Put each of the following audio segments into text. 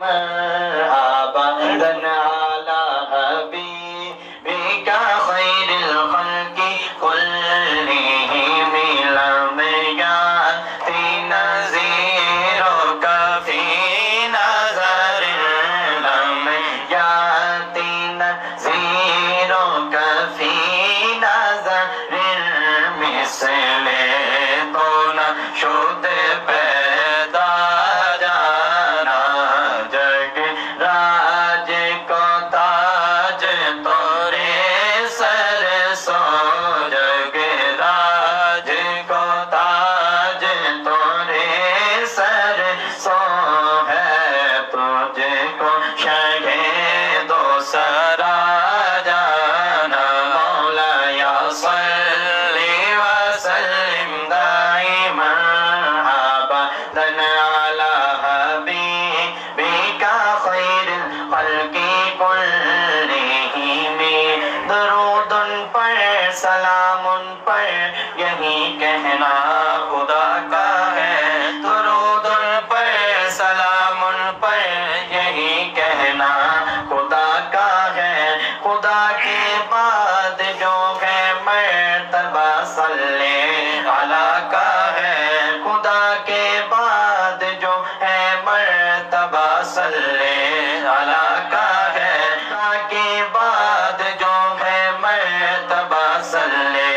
مرحبا على حبيبك خير الخلق كلهم لم يأتي نذيرك في نظر لم يأتي نذيرك في نظر مثل تو نہ شد پیدا جانا جگ راج کو تاج تورے سر سو جگ راج کو تاج تورے سر سو ہے تجھ کو شہ دو سرا جانا مولا یا صلی وسلم دائما ابدا علی حبیبک خیر الخلق کلہم درود ان پر سلام ان پر یہی کہنا خدا کا ہے درود ان پر سلام ان پر یہی کہنا خدا کا ہے خدا کے بعد جو ہے مرتبہ صلی علی کا ہے خدا کے بعد جو ہے مرتبہ صلی علی کا ہے خدا کے بعد جو ہے مرتبہ صلی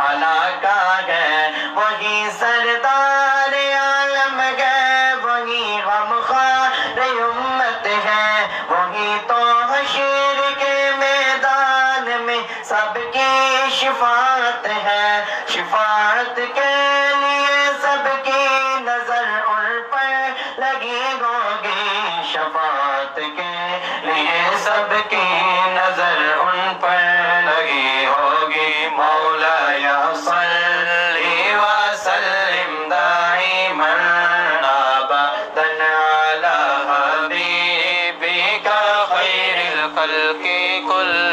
علی کا ہے وہی سردار عالم ہے وہی غمخوار امت ہے وہی تو حشر کے میدان میں سب کی شفاعت ہے شفاعت کے لیے سب کی نظر ان پر لگی ہوگی شفاعت کے لیے سب کی نظر ان پر لگی ہوگی مولا یا صلی وسلم دائما ابدا علی حبیبک خیر الخلق کل